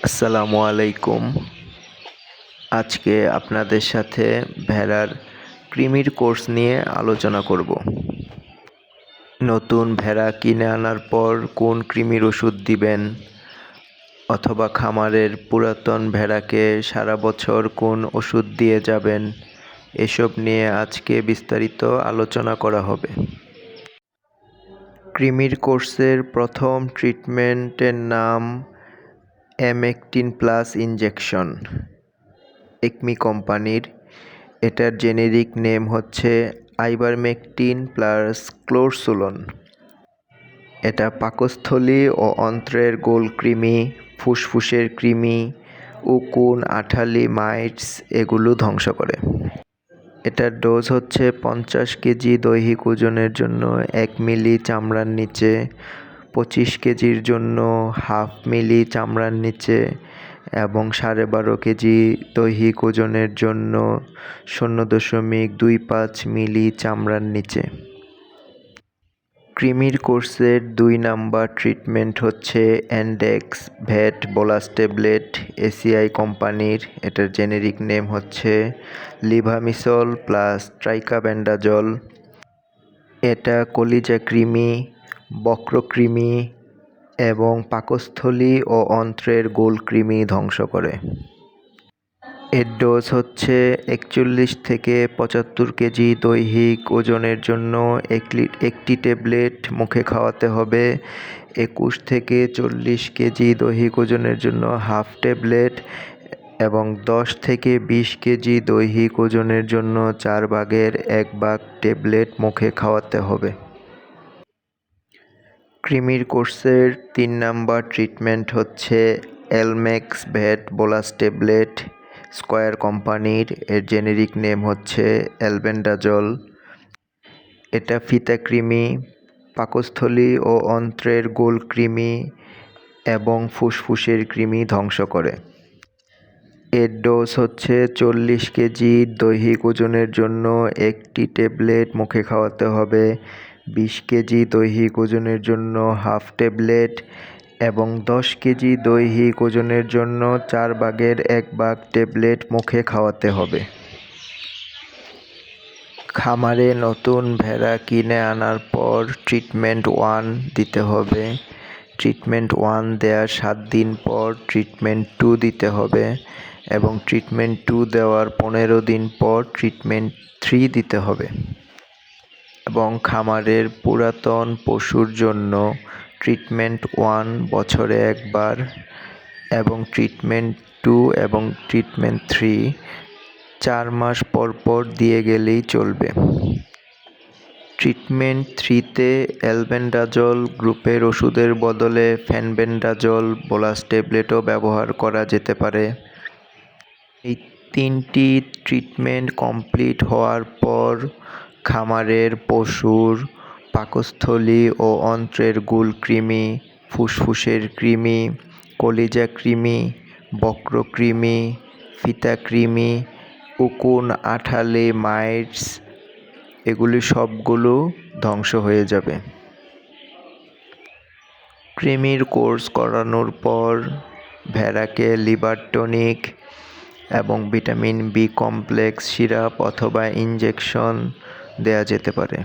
আসসালামু আলাইকুম। আজকে আপনাদের সাথে ভেড়ার কৃমির কোর্স নিয়ে আলোচনা করব। নতুন ভেড়া কিনে আনার পর কোন কৃমির ওষুধ দিবেন, অথবা খামারের পুরাতন ভেড়াকে সারা বছর কোন ওষুধ দিয়ে যাবেন, এসব নিয়ে আজকে বিস্তারিত আলোচনা করা হবে। কৃমির কোর্সের প্রথম ট্রিটমেন্টের নাম অ্যামেকটিন প্লাস ইনজেকশন, একমি কোম্পানির। এটার জেনেরিক নেম হচ্ছে আইভারমেকটিন প্লাস ক্লোরসুলন। এটা পাকস্থলী ও অন্ত্রের গোল কৃমি, ফুসফুসের কৃমি, উকুন, আঠালি, মাইটস এগুলো ধ্বংস করে। এটার ডোজ হচ্ছে 50 কেজি দৈহিক ওজনের জন্য 1 মিলি চামড়ার নিচে, 25 কেজির জন্য 1/2 মিলি চামড়ার নিচে এবং 12.5 কেজি দৈহিক ওজনের জন্য 0.25 মিলি চামড়ার নিচে। কৃমির কোর্সের 2 নাম্বার ট্রিটমেন্ট হচ্ছে অ্যান্ডেক্স ভেট বোলাস ট্যাবলেট, এসিআই কোম্পানির। এটার জেনেরিক নেম হচ্ছে লিভামিসল প্লাস ট্রাইকাবেন্ডাজল। এটা কলিজা কৃমি, বক্রকৃমি এবং পাকস্থলী ও অন্ত্রের গোল কৃমি ধ্বংস করে। এর ডোজ হচ্ছে 41 থেকে 75 কেজি দৈহিক ওজনের জন্য একটি ট্যাবলেট মুখে খাওয়াতে হবে। 21 থেকে 40 কেজি দৈহিক ওজনের জন্য হাফ ট্যাবলেট এবং 10 থেকে 20 কেজি দৈহিক ওজনের জন্য 1/4 ট্যাবলেট মুখে খাওয়াতে হবে। কৃমির কোর্সের 3 নাম্বার ট্রিটমেন্ট হচ্ছে এলমেক্স ভেট বোলাস ট্যাবলেট, স্কয়ার কোম্পানির। এর জেনেরিক নেম হচ্ছে অ্যালবেন্ডাজল। এটা ফিতা কৃমি, পাকস্থলী ও অন্ত্রের গোল কৃমি এবং ফুসফুসের কৃমি ধ্বংস করে। এর ডোজ হচ্ছে 40 কেজি দৈহিক ওজনের জন্য একটি ট্যাবলেট মুখে খাওয়াতে হবে। 20 কেজি দৈহিক ওজনের জন্য হাফ ট্যাবলেট এবং 10 কেজি দৈহিক ওজনের জন্য 1/4 ট্যাবলেট মুখে খাওয়াতে হবে। খামারে নতুন ভেড়া কিনে আনার পর ট্রিটমেন্ট 1 দিতে হবে। ট্রিটমেন্ট 1 দেওয়ার 7 দিন পর ট্রিটমেন্ট 2 দিতে হবে এবং ট্রিটমেন্ট 2 দেওয়ার 15 দিন পর ট্রিটমেন্ট 3 দিতে হবে। এবং খামারের পুরাতন পশুর জন্য ট্রিটমেন্ট 1 বছরে 1 বার এবং ট্রিটমেন্ট 2 এবং ট্রিটমেন্ট 3 4 মাস পর পর দিয়ে গেলেই চলবে। ট্রিটমেন্ট 3-তে অ্যালবেন্ডাজল গ্রুপের ওষুধের বদলে ফেনবেন্ডাজল বোলাস ট্যাবলেটও ব্যবহার করা যেতে পারে। এই 3টি ট্রিটমেন্ট কমপ্লিট হওয়ার পর খামারের পশুর পাকস্থলী ও অন্ত্রের গোল কৃমি, ফুসফুসের কৃমি, কলিজা কৃমি, বক্রকৃমি, ফিতা কৃমি, উকুন, আঠালি, মাইটস এগুলি সবগুলো ধ্বংস হয়ে যাবে। কৃমির কোর্স করানোর পর ভেড়াকে লিভার টনিক এবং ভিটামিন বি কমপ্লেক্স সিরাপ অথবা ইনজেকশন দেয়া যেতে পারে।